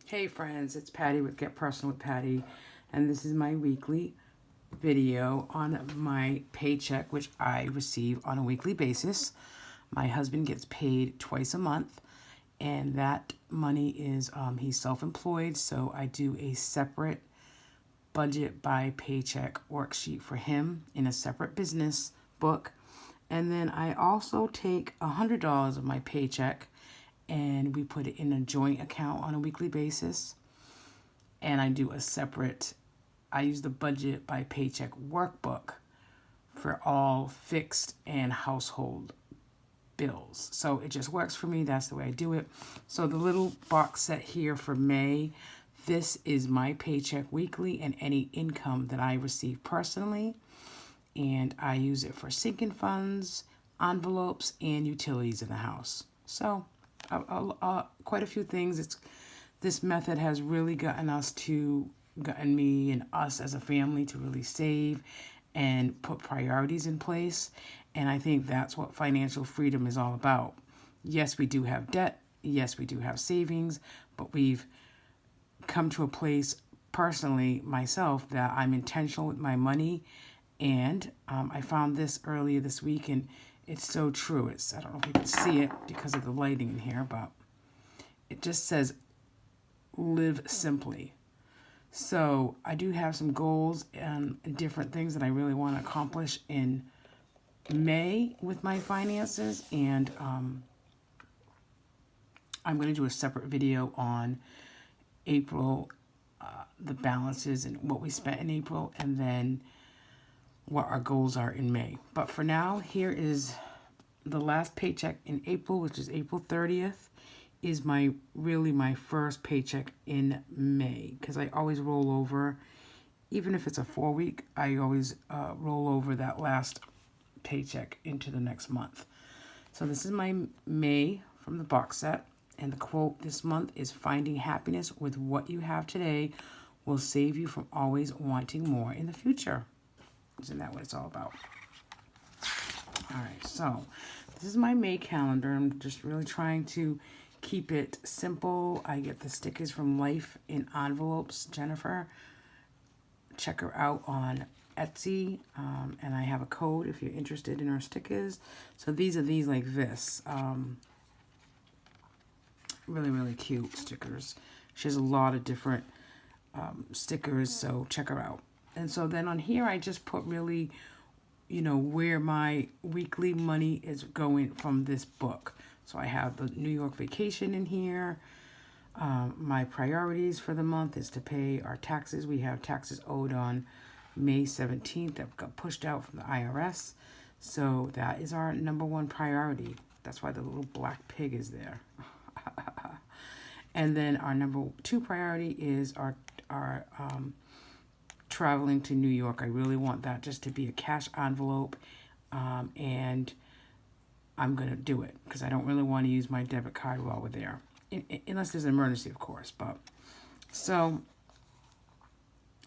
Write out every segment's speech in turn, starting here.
Hey friends, it's Patty with Get Personal with Patty, and this is my weekly video on my paycheck, which I receive on a weekly basis. My husband gets paid twice a month, and that money is, he's self-employed, so I do a separate budget by paycheck worksheet for him in a separate business book. And then I also take $100 of my paycheck and we put it in a joint account on a weekly basis. And I do a separate, I use the budget by paycheck workbook for all fixed and household bills. So it just works for me. That's the way I do it. So the little box set here for May, this is my paycheck weekly and any income that I receive personally. And I use it for sinking funds, envelopes, and utilities in the house. So quite a few things. This method has really gotten me and us as a family to really save and put priorities in place. And I think that's what financial freedom is all about. Yes, we do have debt. Yes, we do have savings, but we've come to a place personally myself that I'm intentional with my money. And I found this earlier this week, and it's so true. I don't know if you can see it because of the lighting in here, but it just says live simply. So I do have some goals and different things that I really want to accomplish in May with my finances, and I'm going to do a separate video on April, the balances and what we spent in April, and then what our goals are in May. But for now, here is the last paycheck in April, which is April 30th, is my first paycheck in May, because I always roll over. Even if it's a 4-week, I always roll over that last paycheck into the next month. So this is my May from the box set, and the quote this month is, "Finding happiness with what you have today will save you from always wanting more in the future." Isn't that what it's all about? All right, so this is my May calendar. I'm just really trying to keep it simple. I get the stickers from Life in Envelopes, Jennifer. Check her out on Etsy, and I have a code if you're interested in her stickers. So these like this. Really, really cute stickers. She has a lot of different stickers, so check her out. And so then on here, I just put really, where my weekly money is going from this book. So I have the New York vacation in here. My priorities for the month is to pay our taxes. We have taxes owed on May 17th that got pushed out from the IRS. So that is our number one priority. That's why the little black pig is there. And then our number 2 priority is our traveling to New York. I really want that just to be a cash envelope, and I'm going to do it because I don't really want to use my debit card while we're there, unless there's an emergency, of course. But so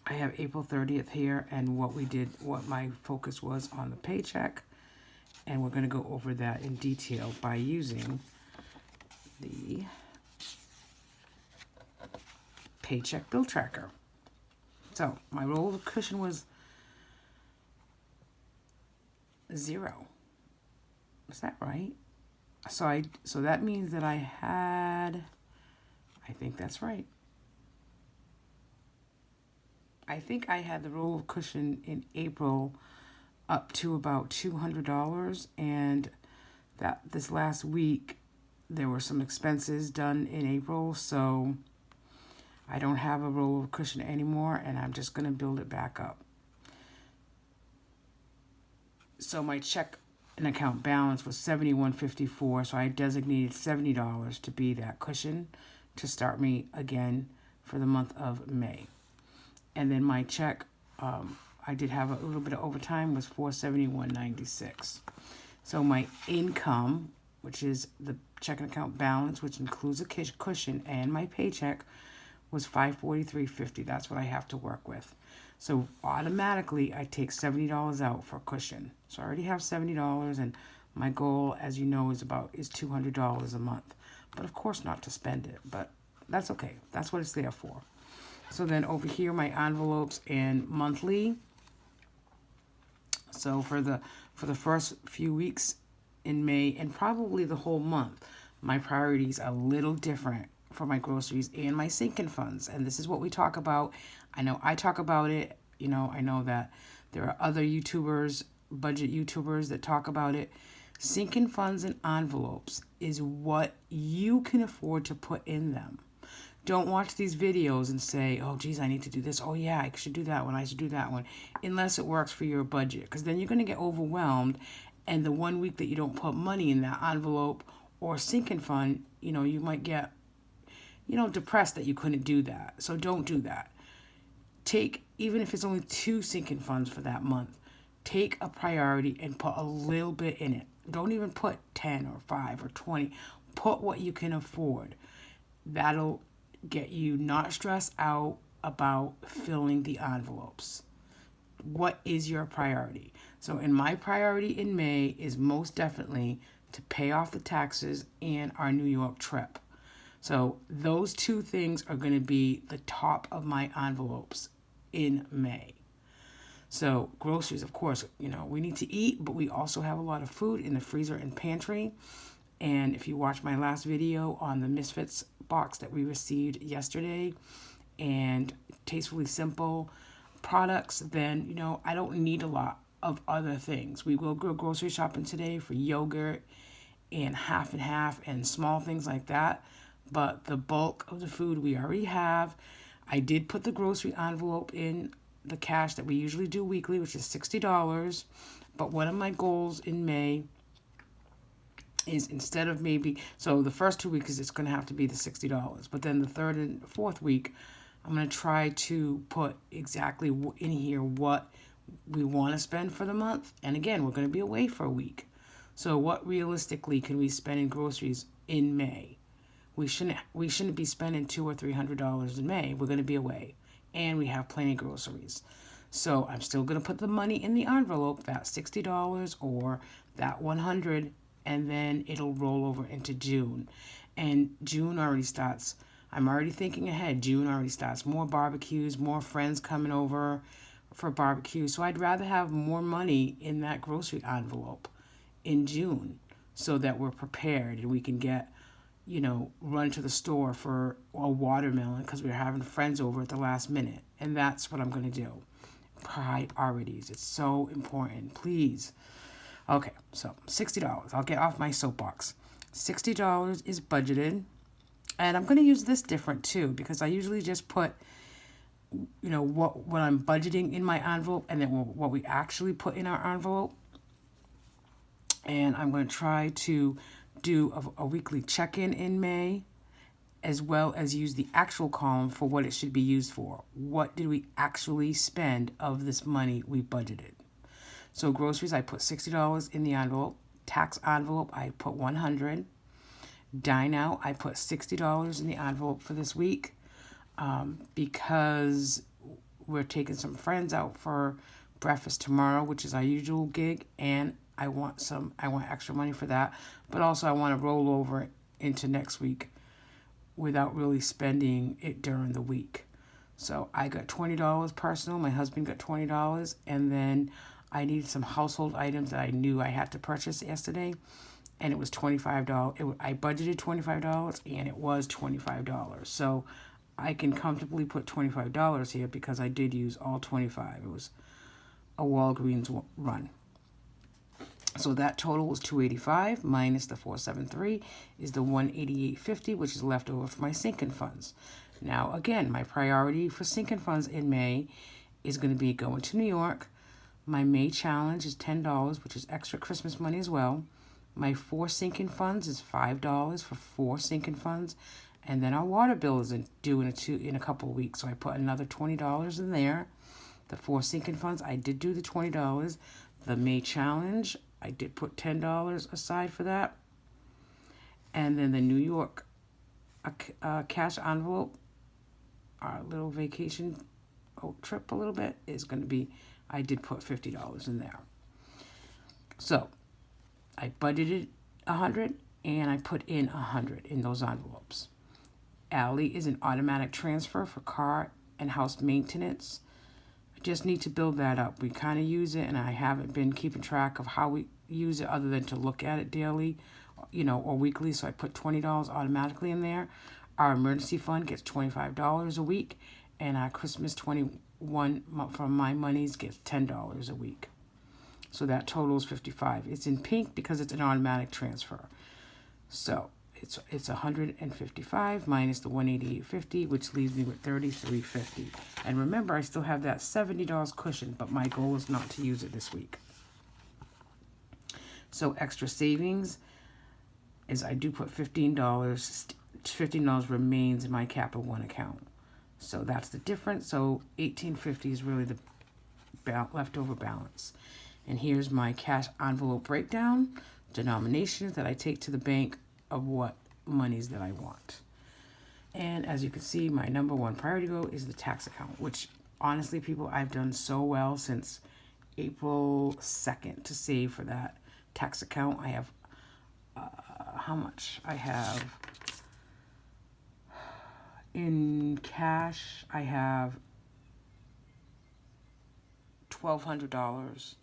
I have April 30th here, and what my focus was on the paycheck, and we're going to go over that in detail by using the paycheck bill tracker. So my roll of cushion was 0. Is that right? So that means that I think that's right. I think I had the roll of cushion in April up to about $200, and that this last week there were some expenses done in April, so I don't have a roll of cushion anymore, and I'm just going to build it back up. So my check and account balance was $71.54, so I designated $70 to be that cushion to start me again for the month of May. And then my check, I did have a little bit of overtime, was $471.96. So my income, which is the checking account balance, which includes a cushion, and my paycheck, was $543.50. That's what I have to work with. So automatically I take $70 out for cushion. So I already have $70, and my goal, as you know, is $200 a month. But of course not to spend it, but that's okay. That's what it's there for. So then over here, my envelopes and monthly. So for the first few weeks in May and probably the whole month, my priorities are a little different for my groceries and my sinking funds. And this is what we talk about. I know I talk about it. I know that there are other YouTubers, budget YouTubers, that talk about it. Sinking funds and envelopes is what you can afford to put in them. Don't watch these videos and say, oh, geez, I need to do this. Oh, yeah, I should do that one. I should do that one. Unless it works for your budget. Because then you're going to get overwhelmed. And the 1 week that you don't put money in that envelope or sinking fund, you might get, depressed that you couldn't do that. So don't do that. Take, even if it's only 2 sinking funds for that month, take a priority and put a little bit in it. Don't even put 10 or 5 or 20. Put what you can afford. That'll get you not stressed out about filling the envelopes. What is your priority? So in my priority in May is most definitely to pay off the taxes and our New York trip. So those 2 things are going to be the top of my envelopes in May. So groceries, of course, we need to eat, but we also have a lot of food in the freezer and pantry. And if you watch my last video on the Misfits box that we received yesterday and Tastefully Simple products, then, I don't need a lot of other things. We will go grocery shopping today for yogurt and half and half and small things like that. But the bulk of the food we already have. I did put the grocery envelope in the cash that we usually do weekly, which is $60. But one of my goals in May is instead of so the first 2 weeks it's going to have to be the $60. But then the third and fourth week, I'm going to try to put exactly in here what we want to spend for the month. And again, we're going to be away for a week. So what realistically can we spend in groceries in May? We shouldn't be spending $200 or $300 in May. We're going to be away. And we have plenty of groceries. So I'm still going to put the money in the envelope, that $60 or that $100, and then it'll roll over into June. And June already starts. I'm already thinking ahead. June already starts. More barbecues, more friends coming over for barbecue. So I'd rather have more money in that grocery envelope in June so that we're prepared and we can get, run to the store for a watermelon because we're having friends over at the last minute. And that's what I'm going to do. Priorities. It's so important. Please. Okay, so $60. I'll get off my soapbox. $60 is budgeted. And I'm going to use this different too because I usually just put, what I'm budgeting in my envelope and then what we actually put in our envelope. And I'm going to try to do a weekly check-in in May, as well as use the actual column for what it should be used for. What did we actually spend of this money we budgeted? So groceries, I put $60 in the envelope. Tax envelope, I put $100. Dine out, I put $60 in the envelope for this week because we're taking some friends out for breakfast tomorrow, which is our usual gig, and I want extra money for that, but also I want to roll over into next week without really spending it during the week. So I got $20 personal, my husband got $20, and then I needed some household items that I knew I had to purchase yesterday, and it was $25. I budgeted $25, and it was $25. So I can comfortably put $25 here because I did use all $25. It was a Walgreens run. So that total was $285 minus the $473 is the $188.50, which is left over for my sinking funds. Now, again, my priority for sinking funds in May is going to be going to New York. My May challenge is $10, which is extra Christmas money as well. My 4 sinking funds is $5 for 4 sinking funds. And then our water bill is due in a couple of weeks. So I put another $20 in there. The 4 sinking funds, I did do the $20. The May challenge, I did put $10 aside for that. And then the New York cash envelope, our little vacation trip a little bit, is going to be, I did put $50 in there. So I budgeted $100 and I put in $100 in those envelopes. Alley is an automatic transfer for car and house maintenance. I just need to build that up. We kind of use it, and I haven't been keeping track of how we use it other than to look at it daily, or weekly. So I put $20 automatically in there. Our emergency fund gets $25 a week, and our Christmas 21 from my monies gets $10 a week. So that totals $55. It's in pink because it's an automatic transfer. So it's $155 minus the $188.50, which leaves me with $33.50. And remember, I still have that $70 cushion, but my goal is not to use it this week. So extra savings is I do put $15. $15 remains in my Capital One account. So that's the difference. So $18.50 is really the leftover balance. And here's my cash envelope breakdown, denominations that I take to the bank of what monies that I want. And as you can see, my number one priority goal is the tax account, which honestly, people, I've done so well since April 2nd to save for that tax account. I have, how much? I have, in cash, I have $1,200.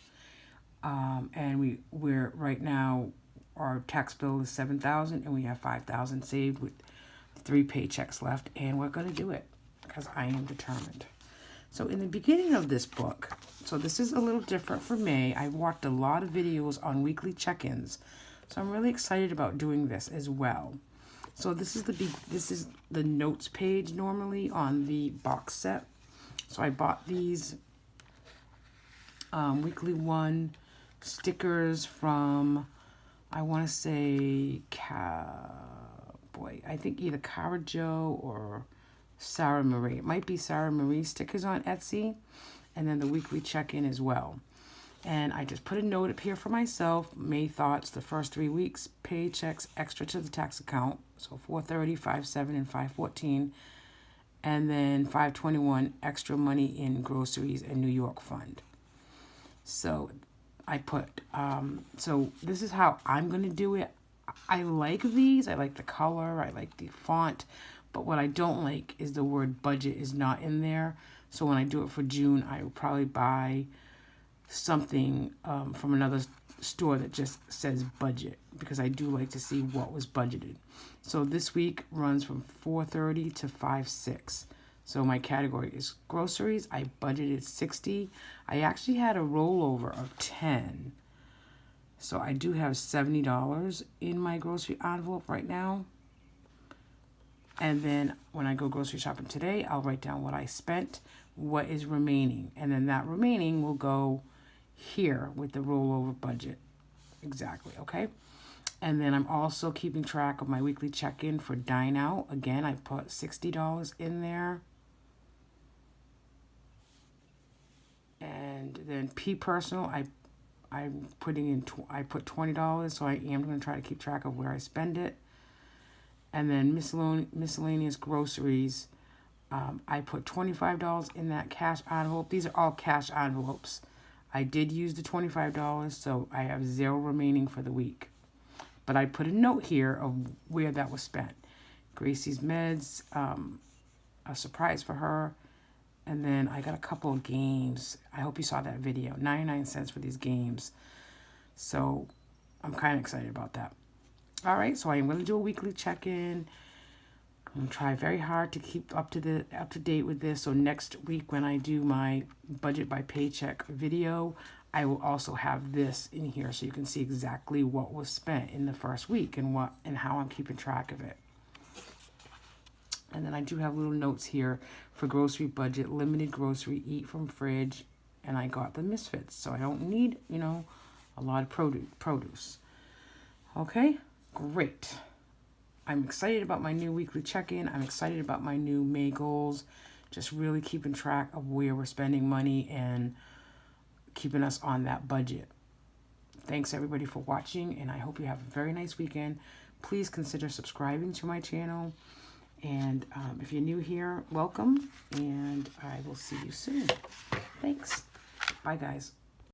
And we're right now, our tax bill is $7,000, and we have $5,000 saved with 3 paychecks left, and we're going to do it because I am determined. So in the beginning of this book, so this is a little different for me. I watched a lot of videos on weekly check-ins, so I'm really excited about doing this as well. So this is the notes page normally on the box set. So I bought these weekly one stickers from, I want to say, I think either Cara Jo or Sarah Marie. It might be Sarah Marie stickers on Etsy, and then the weekly check-in as well. And I just put a note up here for myself. May thoughts, the first 3 weeks, paychecks extra to the tax account. So $430, $5.7, and $5.14. And then $5.21 extra money in groceries and New York fund. So I put, so this is how I'm going to do it. I like these. I like the color. I like the font. But what I don't like is the word budget is not in there. So when I do it for June, I will probably buy something from another store that just says budget, because I do like to see what was budgeted. So this week runs from $430 to $5.6. So my category is groceries. I budgeted $60. I actually had a rollover of $10. So I do have $70 in my grocery envelope right now. And then when I go grocery shopping today, I'll write down what I spent, what is remaining. And then that remaining will go here with the rollover budget. Exactly, okay? And then I'm also keeping track of my weekly check-in for Dine Out. Again, I put $60 in there. And then Personal, I'm putting in, I put $20, so I am going to try to keep track of where I spend it. And then miscellaneous groceries, I put $25 in that cash envelope. These are all cash envelopes. I did use the $25, so I have $0 remaining for the week. But I put a note here of where that was spent. Gracie's meds, a surprise for her. And then I got a couple of games. I hope you saw that video. 99 cents for these games. So I'm kind of excited about that. All right, so I am going to do a weekly check-in. I'm going to try very hard to keep up to date with this. So next week when I do my budget by paycheck video, I will also have this in here so you can see exactly what was spent in the first week and how I'm keeping track of it. And then I do have little notes here for grocery budget, limited grocery, eat from fridge, and I got the Misfits, so I don't need, a lot of produce. Okay, great. I'm excited about my new weekly check-in. I'm excited about my new May goals, just really keeping track of where we're spending money and keeping us on that budget. Thanks everybody for watching, and I hope you have a very nice weekend. Please consider subscribing to my channel. And if you're new here, welcome, and I will see you soon. Thanks. Bye, guys.